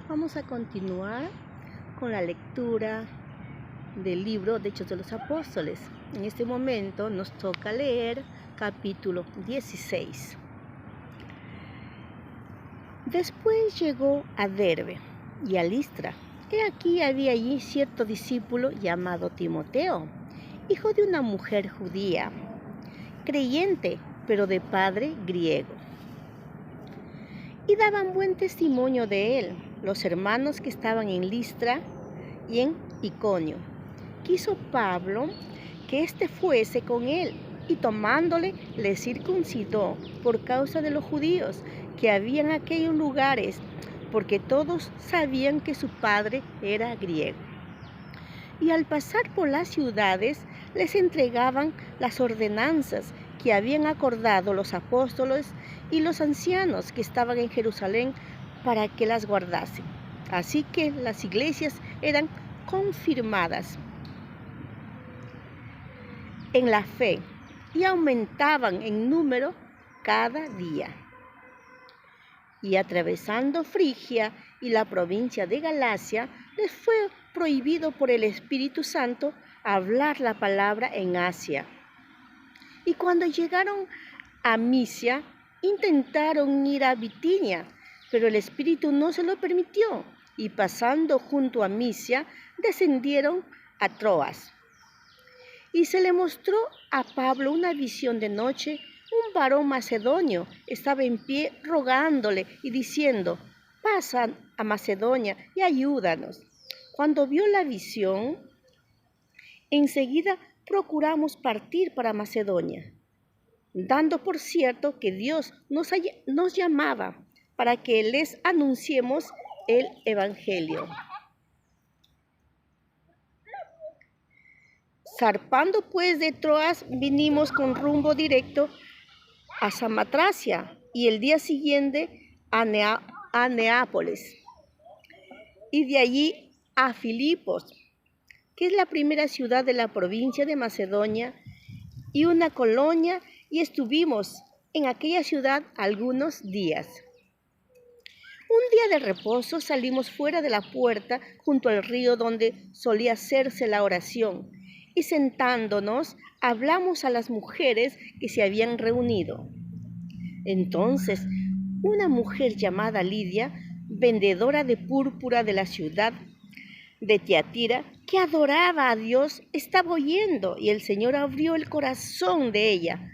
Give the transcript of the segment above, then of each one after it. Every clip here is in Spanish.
Vamos a continuar con la lectura del libro de Hechos de los Apóstoles. En este momento nos toca leer capítulo 16. Después llegó a Derbe y a Listra. He aquí había allí cierto discípulo llamado Timoteo, hijo de una mujer judía, creyente, pero de padre griego. Y daban buen testimonio de él los hermanos que estaban en Listra y en Iconio. Quiso Pablo que éste fuese con él, y tomándole le circuncidó por causa de los judíos que había en aquellos lugares, porque todos sabían que su padre era griego. Y al pasar por las ciudades les entregaban las ordenanzas que habían acordado los apóstoles y los ancianos que estaban en Jerusalén para que las guardasen. Así que las iglesias eran confirmadas en la fe y aumentaban en número cada día. Y atravesando Frigia y la provincia de Galacia, les fue prohibido por el Espíritu Santo hablar la palabra en Asia. Y cuando llegaron a Misia, intentaron ir a Bitinia, pero el Espíritu no se lo permitió, y pasando junto a Misia, descendieron a Troas. Y se le mostró a Pablo una visión de noche. Un varón macedonio estaba en pie rogándole y diciendo: pasa a Macedonia y ayúdanos. Cuando vio la visión, enseguida procuramos partir para Macedonia, dando por cierto que Dios nos llamaba para que les anunciemos el Evangelio. Zarpando pues de Troas, vinimos con rumbo directo a Samotracia y el día siguiente a Neápolis, y de allí a Filipos, que es la primera ciudad de la provincia de Macedonia y una colonia, y estuvimos en aquella ciudad algunos días. Un día de reposo salimos fuera de la puerta junto al río donde solía hacerse la oración, y sentándonos hablamos a las mujeres que se habían reunido. Entonces, una mujer llamada Lidia, vendedora de púrpura de la ciudad de Tiatira, que adoraba a Dios, estaba oyendo, y el Señor abrió el corazón de ella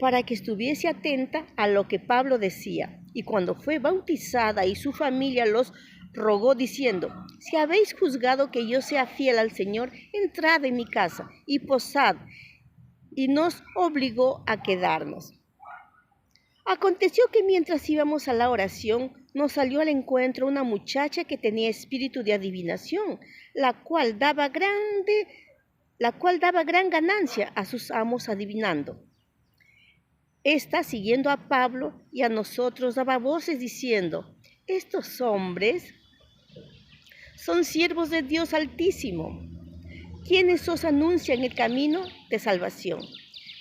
para que estuviese atenta a lo que Pablo decía. Y cuando fue bautizada y su familia los rogó diciendo: si habéis juzgado que yo sea fiel al Señor, entrad en mi casa y posad. Y nos obligó a quedarnos. Aconteció que mientras íbamos a la oración, nos salió al encuentro una muchacha que tenía espíritu de adivinación, la cual daba gran ganancia a sus amos adivinando. Esta, siguiendo a Pablo y a nosotros, daba voces diciendo: estos hombres son siervos de Dios Altísimo, quienes os anuncian el camino de salvación.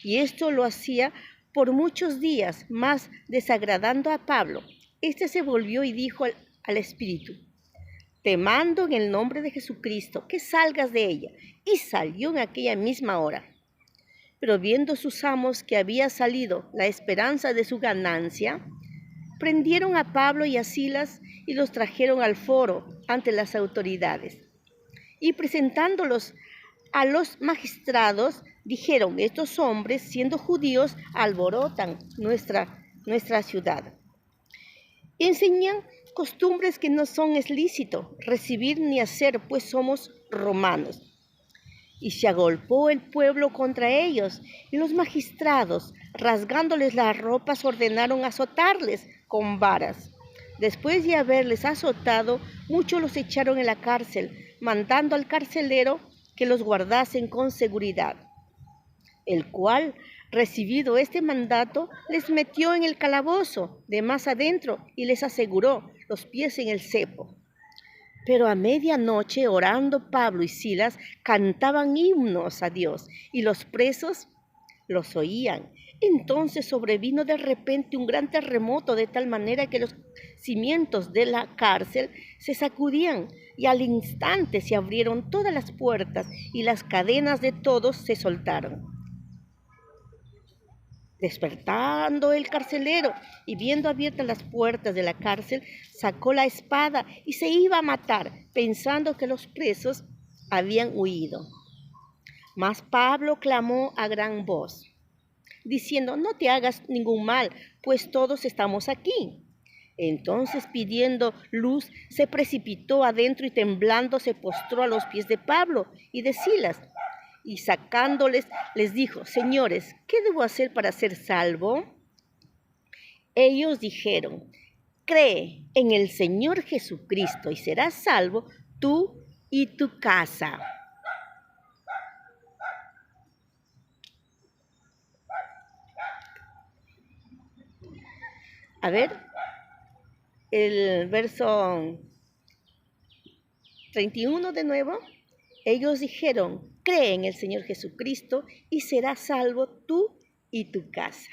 Y esto lo hacía por muchos días, más desagradando a Pablo. Este se volvió y dijo al espíritu: te mando en el nombre de Jesucristo que salgas de ella. Y salió en aquella misma hora. Pero viendo sus amos que había salido la esperanza de su ganancia, prendieron a Pablo y a Silas y los trajeron al foro ante las autoridades. Y presentándolos a los magistrados, dijeron: estos hombres, siendo judíos, alborotan nuestra ciudad. Enseñan costumbres que no son lícito recibir ni hacer, pues somos romanos. Y se agolpó el pueblo contra ellos, y los magistrados, rasgándoles las ropas, ordenaron azotarles con varas. Después de haberles azotado, muchos los echaron en la cárcel, mandando al carcelero que los guardasen con seguridad, el cual, recibido este mandato, les metió en el calabozo de más adentro y les aseguró los pies en el cepo. Pero a medianoche, orando, Pablo y Silas cantaban himnos a Dios, y los presos los oían. Entonces sobrevino de repente un gran terremoto, de tal manera que los cimientos de la cárcel se sacudían y al instante se abrieron todas las puertas y las cadenas de todos se soltaron. Despertando el carcelero y viendo abiertas las puertas de la cárcel, sacó la espada y se iba a matar, pensando que los presos habían huido. Mas Pablo clamó a gran voz, diciendo: no te hagas ningún mal, pues todos estamos aquí. Entonces, pidiendo luz, se precipitó adentro y temblando se postró a los pies de Pablo y de Silas. Y sacándoles, les dijo: señores, ¿qué debo hacer para ser salvo? Ellos dijeron: cree en el Señor Jesucristo y serás salvo tú y tu casa. A ver, el verso 31 de nuevo. Ellos dijeron: cree en el Señor Jesucristo y serás salvo tú y tu casa.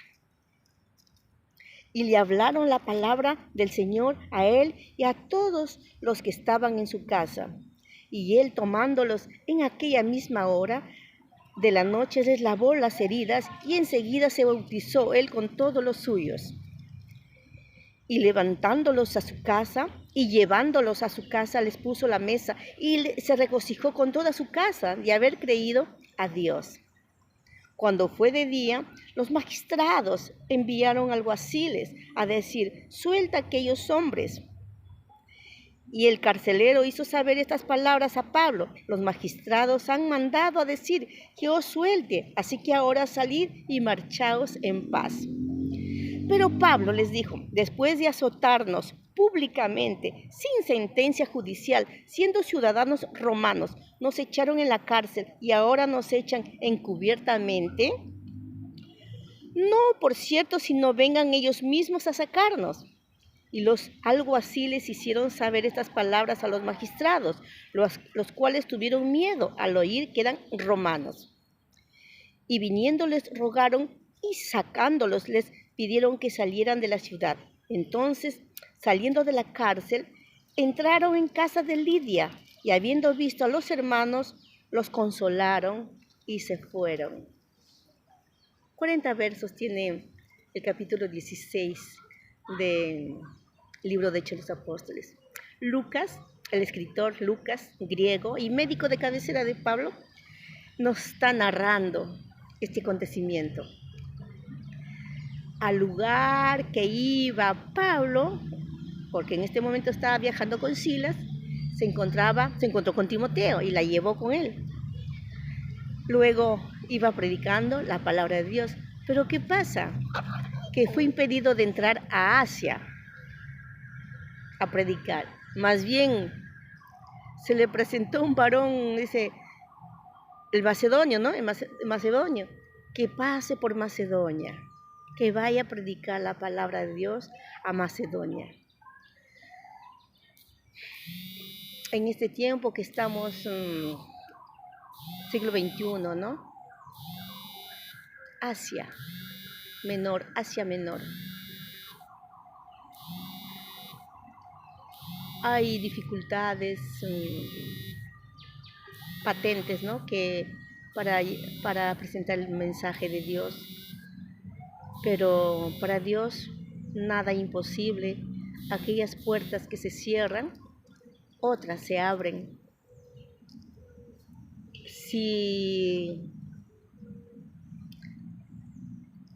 Y le hablaron la palabra del Señor a él y a todos los que estaban en su casa. Y él, tomándolos en aquella misma hora de la noche, les lavó las heridas y enseguida se bautizó él con todos los suyos. Y levantándolos a su casa y llevándolos a su casa, les puso la mesa y se regocijó con toda su casa de haber creído a Dios. Cuando fue de día, los magistrados enviaron alguaciles a decir: suelta a aquellos hombres. Y el carcelero hizo saber estas palabras a Pablo: los magistrados han mandado a decir que os suelte, así que ahora salid y marchaos en paz. Pero Pablo les dijo: después de azotarnos públicamente, sin sentencia judicial, siendo ciudadanos romanos, nos echaron en la cárcel y ahora nos echan encubiertamente. No, por cierto, si no vengan ellos mismos a sacarnos. Y los alguaciles hicieron saber estas palabras a los magistrados, los cuales tuvieron miedo al oír que eran romanos. Y viniéndoles rogaron y sacándolos les pidieron que salieran de la ciudad. Entonces, saliendo de la cárcel, entraron en casa de Lidia y habiendo visto a los hermanos, los consolaron y se fueron. 40 versos tiene el capítulo 16 del libro de Hechos de los Apóstoles. Lucas, el escritor Lucas, griego y médico de cabecera de Pablo, nos está narrando este acontecimiento. Al lugar que iba Pablo, porque en este momento estaba viajando con Silas, se encontró con Timoteo y la llevó con él. Luego iba predicando la palabra de Dios. Pero ¿qué pasa? Que fue impedido de entrar a Asia a predicar. Más bien, se le presentó un varón, dice, el macedonio, ¿no? El macedonio, que pase por Macedonia, que vaya a predicar la palabra de Dios a Macedonia. En este tiempo que estamos, siglo XXI, ¿no? Asia Menor. Hay dificultades patentes, ¿no? Que para presentar el mensaje de Dios. Pero para Dios nada imposible. Aquellas puertas que se cierran, otras se abren. Si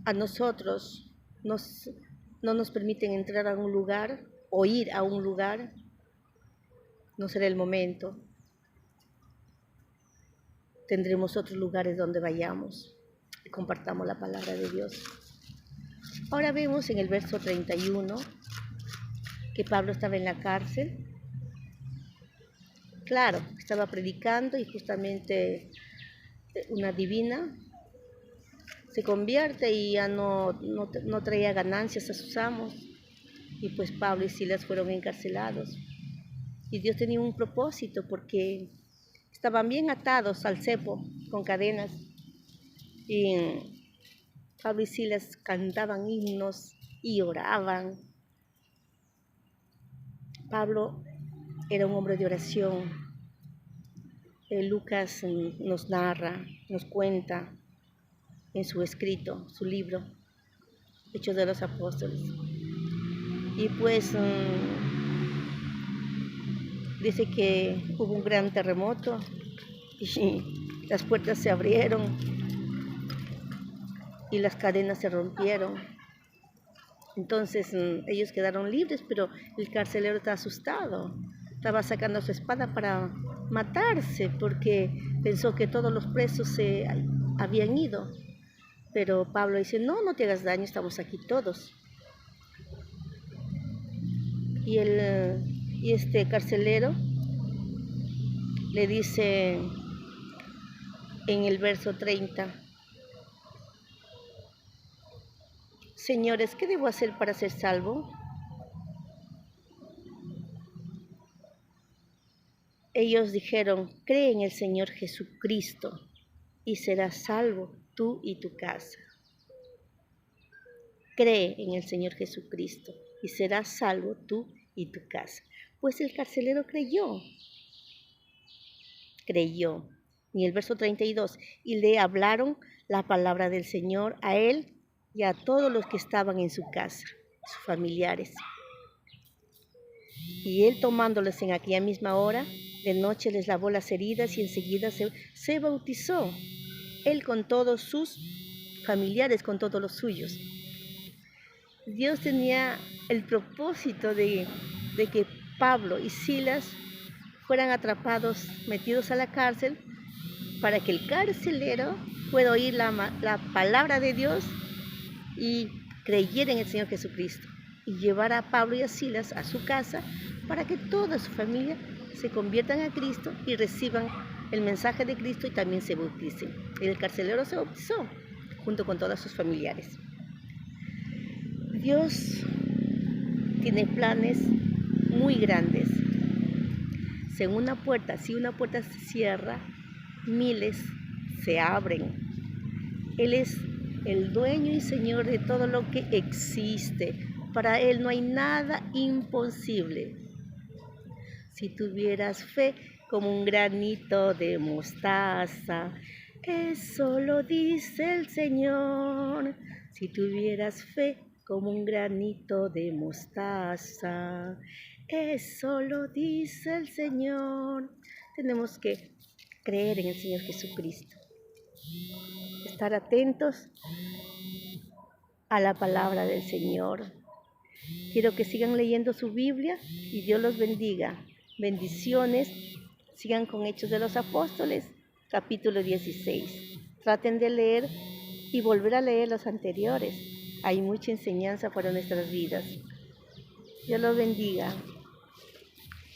a nosotros no nos permiten entrar a un lugar o ir a un lugar, no será el momento. Tendremos otros lugares donde vayamos y compartamos la palabra de Dios. Ahora vemos en el verso 31 que Pablo estaba en la cárcel. Claro, estaba predicando y justamente una divina se convierte y ya no traía ganancias a sus amos. Y pues Pablo y Silas fueron encarcelados. Y Dios tenía un propósito porque estaban bien atados al cepo con cadenas. Y Pablo y Silas cantaban himnos y oraban. Pablo era un hombre de oración. Lucas nos narra, nos cuenta en su escrito, su libro, Hechos de los Apóstoles. Y pues dice que hubo un gran terremoto y las puertas se abrieron y las cadenas se rompieron. Entonces ellos quedaron libres, pero el carcelero estaba asustado. Estaba sacando su espada para matarse porque pensó que todos los presos se habían ido. Pero Pablo dice, no, no te hagas daño, estamos aquí todos. Y este carcelero le dice en el verso 30, señores, ¿qué debo hacer para ser salvo? Ellos dijeron, cree en el Señor Jesucristo y serás salvo tú y tu casa. Cree en el Señor Jesucristo y serás salvo tú y tu casa. Pues el carcelero creyó. En el verso 32, y le hablaron la palabra del Señor a él y a todos los que estaban en su casa, sus familiares. Y él tomándoles en aquella misma hora, de noche les lavó las heridas y enseguida se bautizó, él con todos sus familiares, con todos los suyos. Dios tenía el propósito de que Pablo y Silas fueran atrapados, metidos a la cárcel, para que el carcelero pueda oír la palabra de Dios y creyera en el Señor Jesucristo y llevar a Pablo y a Silas a su casa para que toda su familia se conviertan a Cristo y reciban el mensaje de Cristo y también se bauticen. El carcelero se bautizó junto con todos sus familiares. Dios tiene planes muy grandes. Si una puerta se cierra, miles se abren. Él es el dueño y Señor de todo lo que existe. Para Él no hay nada imposible. Si tuvieras fe como un granito de mostaza, eso lo dice el Señor. Si tuvieras fe como un granito de mostaza, eso lo dice el Señor. Tenemos que creer en el Señor Jesucristo. Estar atentos a la palabra del Señor. Quiero que sigan leyendo su Biblia y Dios los bendiga. Bendiciones. Sigan con Hechos de los Apóstoles, capítulo 16. Traten de leer y volver a leer los anteriores. Hay mucha enseñanza para nuestras vidas. Dios los bendiga.